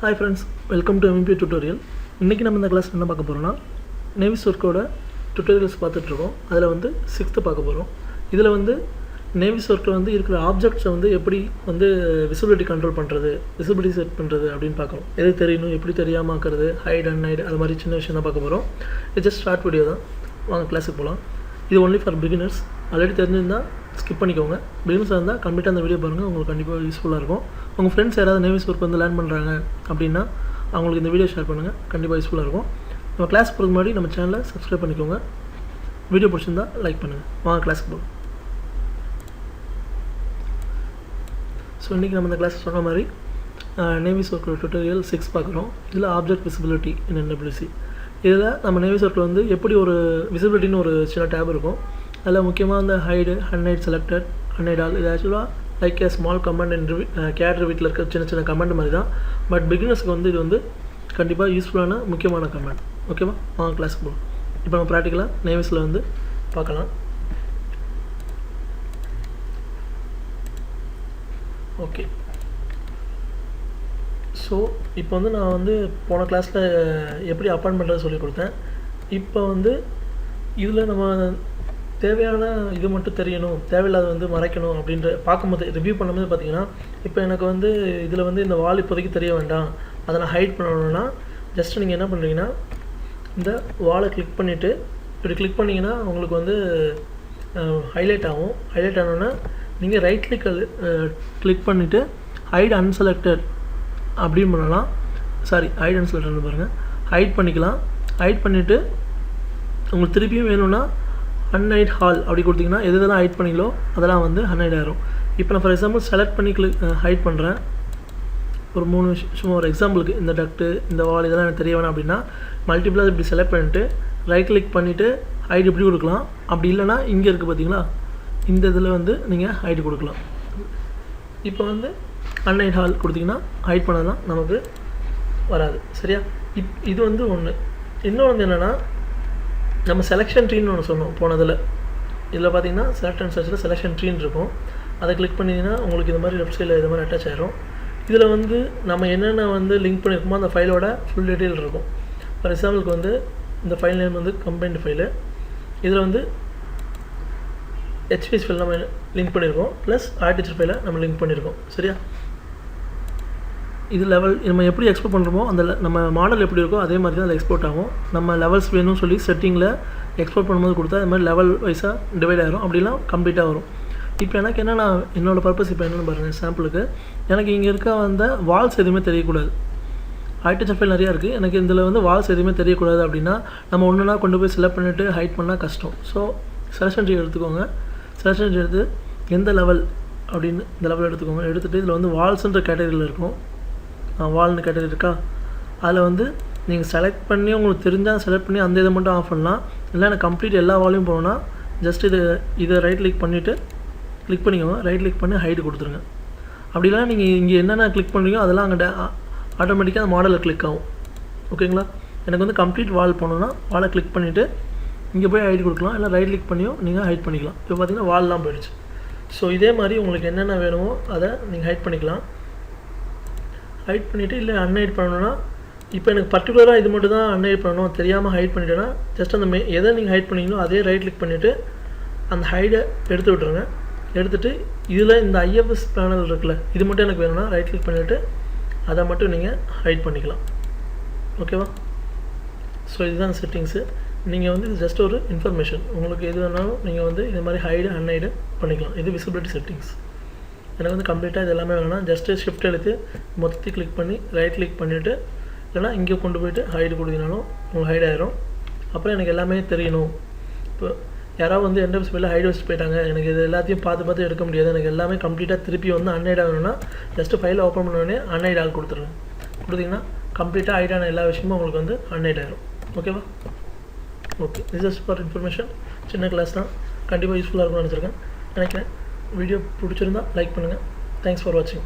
Hi friends, welcome to MMP tutorial. இன்னைக்கு நம்ம இந்த கிளாஸ் என்ன பார்க்க போறோம்னா Naviswork-ஓட tutorials பார்த்துட்டு இருக்கோம். அதுல வந்து 6th பார்க்க போறோம். இதுல வந்து Naviswork-ல வந்து இருக்கிற ஆப்ஜெக்ட்ஸ் வந்து எப்படி வந்து விசிபிலிட்டி கண்ட்ரோல் பண்றது, விசிபிலிட்டி செட் பண்றது அப்படினு பார்க்கறோம். எது தெரியணும், எப்படி தெரியாம ஆக்குறது, ஹைட் அண்ட் ஹைட் அது மாதிரி சின்ன விஷயம் தான் பார்க்க போறோம். இது ஜஸ்ட் ஷார்ட் வீடியோ தான். வாங்க கிளாஸுக்கு போலாம். இது only for beginners. ஆல்ரெடி தெரிஞ்சிருந்தா ஸ்கிப் பண்ணிக்கோங்க. பிகினர்ஸா இருந்தா கம்ப்ளீட்டா அந்த வீடியோ பாருங்க. உங்களுக்கு கண்டிப்பா யூஸ்ஃபுல்லா இருக்கும். உங்க फ्रेंड्स யாராவது Naviswork வந்து லேர்ன் பண்றாங்க அப்படினா அவங்களுக்கு இந்த வீடியோ ஷேர் பண்ணுங்க. கண்டிப்பா யூஸ்ஃபுல்லா இருக்கும். நம்ம கிளாஸ் போறதுக்கு முன்னாடி நம்ம சேனலை சப்ஸ்கிரைப் பண்ணிக்கோங்க. வீடியோ பிடிச்சிருந்தா லைக் பண்ணுங்க. வாங்க கிளாஸ்க்கு போலாம். சோ இன்னைக்கு நம்ம இந்த கிளாஸ் சொன்ன மாதிரி Naviswork tutorial 6 பார்க்கறோம். இதுல ஆப்ஜெக்ட் விசிபிலிட்டி இன் NWC. இதுல நம்ம Naviswork வந்து எப்படி ஒரு விசிபிலிட்டின்னு ஒரு சின்ன tab இருக்கும். அதுல முக்கியமா அந்த hide, unhide selected, unhide all இது actually like a small command in CAD revit ல இருக்க சின்ன கமாண்ட் மாதிரி தான். பட் பிகினர்ஸ்க்கு வந்து இது வந்து கண்டிப்பா யூஸ்ஃபுல்லான முக்கியமான கமாண்ட். ஓகேவா? வாங்க கிளாஸ்க்கு போலாம். இப்போ நம்ம பிராக்டிகலா Navisல வந்து பார்க்கலாம். ஓகே. சோ இப்போ வந்து நான் வந்து போன கிளாஸ்ல எப்படி அப்பெண்ட் பண்றது சொல்லி கொடுத்தேன். இப்போ வந்து இதுல நம்ம தேவையான இது மட்டும் தெரியணும், தேவையில்லாத வந்து மறைக்கணும் அப்படின்ற பாக்கும்போது ரிவ்யூ பண்ணும்போது பாத்தீங்கன்னா இப்போ எனக்கு வந்து இதுல வந்து இந்த வால் இப்போதைக்கு தெரிய வேண்டாம், அத நான் ஹைட் பண்ணனும்னா ஜஸ்ட் நீங்க என்ன பண்றீங்கன்னா இந்த வாலை கிளிக் பண்ணிட்டு இப்படி கிளிக் பண்ணீங்கன்னா உங்களுக்கு வந்து ஹைலைட் ஆகும். ஹைலைட் ஆனோம்னா நீங்க ரைட் கிளிக் பண்ணிட்டு ஹைட் அன்செலக்டட் அப்படி பண்ணலாம். சாரி, ஹைட் அன்செலக்டட் பாருங்க. ஹைட் பண்ணிக்கலாம். ஹைட் பண்ணிட்டு உங்களுக்கு திருப்பியும் வேணும்னா unhide all அப்படி கொடுத்தீங்கன்னா எதெல்லாம் ஹைட் பண்ணீங்களோ அதெல்லாம் வந்து unhide ஆயிடும். இப்போ நான் ஃபார் எக்ஸாம்பிள் செலக்ட் பண்ணி ஹைட் பண்றேன். ஒரு 3 சும்மா ஒரு எக்ஸாம்பிளுக்கு இந்த டக்ட், இந்த வால் இதெல்லாம் எனக்கு தெரிய வேணாம் அப்படினா மல்டிபிளா இப்படி செலக்ட் பண்ணிட்டு ரைட் கிளிக் பண்ணிட்டு ஹைட் இப்படி கொடுக்கலாம். அப்படி இல்லனா இங்க இருக்கு பாத்தீங்களா, இந்த இதுல வந்து நீங்க ஹைட் கொடுக்கலாம். இப்போ வந்து unhide all கொடுத்தீங்கன்னா ஹைட் பண்ணலாம் நமக்கு வராது. சரியா? இது வந்து ஒன்னு. இன்னொரு என்னன்னா நம்ம செலக்ஷன் ட்ரீன்னு ஒன்று சொன்னோம் போனதுல. இதில் பார்த்தீங்கன்னா செலக்ட் அண்ட் சர்ச்சில் செலக்ஷன் ட்ரீன்னு இருக்கும். அதை கிளிக் பண்ணிங்கன்னா உங்களுக்கு இந்த மாதிரி வெப்சைட்டில் இது மாதிரி அட்டாச் ஆயிரும். இதில் வந்து நம்ம என்னென்ன வந்து லிங்க் பண்ணியிருக்கோமோ அந்த ஃபைலோட ஃபுல் டீட்டெயில் இருக்கும். ஃபார் எக்ஸாம்பிளுக்கு வந்து இந்த ஃபைல் நேம் வந்து கம்பைன்டு ஃபைலு. இதில் வந்து HPS ஃபைல் நம்ம லிங்க் பண்ணியிருக்கோம், ப்ளஸ் ஆர்டிச்சர் ஃபைலை நம்ம லிங்க் பண்ணியிருக்கோம். சரியா? இது லெவல் நம்ம எப்படி எக்ஸ்போர்ட் பண்ணுறோமோ அந்த நம்ம மாடல் எப்படி இருக்கோ அதே மாதிரி தான் அது எக்ஸ்போர்ட் ஆகும். நம்ம லெவல்ஸ் வேணும்னு சொல்லி செட்டிங்கில் எக்ஸ்போர்ட் பண்ணும்போது கொடுத்தா அது மாதிரி லெவல் வைஸாக டிவைட் ஆகிரும். அப்படிலாம் கம்ப்ளீட்டாக வரும். இப்போ எனக்கு என்னென்னா என்னோடய பர்பஸ் இப்போ என்னென்னு பாருங்கள். சாம்பிளுக்கு எனக்கு இங்கே இருக்க வந்த வால்ஸ் எதுவுமே தெரியக்கூடாது. ஆர்டிச்சர் ஃபைல் நிறையா இருக்குது. எனக்கு இதில் வந்து வால்ஸ் எதுவுமே தெரியக்கூடாது அப்படின்னா நம்ம ஒன்றுனா கொண்டு போய் செலக்ட் பண்ணிவிட்டு ஹைட் பண்ணால் கஷ்டம். ஸோ செலக்ஷன் ட்ரீ எடுத்துக்கோங்க. செலக்ஷன் ட்ரீ எடுத்து எந்த லெவல் அப்படின்னு இந்த லெவல் எடுத்துக்கோங்க. எடுத்துகிட்டு இதில் வந்து வால்ஸுன்ற கேட்டகரியில் இருக்கும். வால்னு கேட்டகரி இருக்கா, அதில் வந்து நீங்கள் செலக்ட் பண்ணி உங்களுக்கு தெரிஞ்சால் செலக்ட் பண்ணி அந்த இதை மட்டும் ஆஃப் பண்ணலாம். இல்லை எனக்கு கம்ப்ளீட் எல்லா வால்யூம் போகணுன்னா ஜஸ்ட் இதை ரைட் கிளிக் பண்ணிவிட்டு கிளிக் பண்ணிக்கோங்க. ரைட் கிளிக் பண்ணி ஹைட் கொடுத்துருங்க. அப்படி இல்லைனா நீங்கள் இங்கே என்னென்ன கிளிக் பண்ணுறீங்களோ அதெல்லாம் அங்கே ஆட்டோமேட்டிக்காக அந்த மாடலில் கிளிக் ஆகும். ஓகேங்களா? எனக்கு வந்து கம்ப்ளீட் வால் போகணுன்னா வாலை கிளிக் பண்ணிவிட்டு இங்கே போய் ஹைட் கொடுக்கலாம். இல்லை ரைட் கிளிக் பண்ணியோ நீங்கள் ஹைட் பண்ணிக்கலாம். இப்போ பார்த்தீங்கன்னா வால்லாம் போயிடுச்சு. ஸோ இதே மாதிரி உங்களுக்கு என்னென்ன வேணுமோ அதை நீங்கள் ஹைட் பண்ணிக்கலாம். ஹைட் பண்ணிவிட்டு இல்லை அன்ஹைட் பண்ணணும்னா இப்போ எனக்கு பர்டிகுலராக இது மட்டும் தான் அன்ஹைட் பண்ணணும் தெரியாமல் ஹைட் பண்ணிட்டேன்னா ஜஸ்ட் அந்த எதை நீங்கள் ஹைட் பண்ணீங்களோ அதே ரைட் கிளிக் பண்ணிவிட்டு அந்த ஹைடை எடுத்து விட்ருங்க. எடுத்துகிட்டு இதில் இந்த IFS பேனல் இருக்குல்ல, இது மட்டும் எனக்கு வேணும்னா ரைட் கிளிக் பண்ணிவிட்டு அதை மட்டும் நீங்கள் ஹைட் பண்ணிக்கலாம். ஓகேவா? ஸோ இதுதான் செட்டிங்ஸு. நீங்கள் வந்து இது ஜஸ்ட் ஒரு இன்ஃபர்மேஷன். உங்களுக்கு எது வேணாலும் நீங்கள் வந்து இது மாதிரி ஹைடு அன்ஹைடு பண்ணிக்கலாம். இது விசிபிலிட்டி செட்டிங்ஸ். எனக்கு வந்து கம்ப்ளீட்டாக இது எல்லாமே வேணாம். ஜஸ்ட்டு ஷிஃப்ட் எடுத்து மொத்தத்தையும் கிளிக் பண்ணி ரைட் கிளிக் பண்ணிவிட்டு இல்லைனா இங்கே கொண்டு போய்ட்டு ஹைடு கொடுத்தீங்கனாலும் உங்களுக்கு ஹைட் ஆயிரும். அப்புறம் எனக்கு எல்லாமே தெரியணும். இப்போ யாராவது வந்து NWC ஃபைலில் ஹைட் வச்சுட்டு போயிட்டாங்க, எனக்கு இது எல்லாத்தையும் பார்த்து எடுக்க முடியாது, எனக்கு எல்லாமே கம்ப்ளீட்டாக திருப்பி வந்து அன்ஹைட் ஆகணும்னா ஜஸ்ட்டு ஃபைலை ஓப்பன் பண்ணோடனே அன்ஹைட் ஆல் கொடுத்துருங்க. கொடுத்தீங்கன்னா கம்ப்ளீட்டாக ஹைடான எல்லா விஷயமும் உங்களுக்கு வந்து அன்ஹைட் ஆயிரும். ஓகேவா? ஓகே, இது ஜஸ்ட் ஃபார் இன்ஃபர்மேஷன். சின்ன கிளாஸ் தான், கண்டிப்பாக யூஸ்ஃபுல்லாக இருக்கும்னு நினச்சிருக்கேன். நினைக்கிறேன். வீடியோ பிடிச்சிருந்தா லைக் பண்ணுங்கள். தேங்க்ஸ் ஃபார் வாட்சிங்.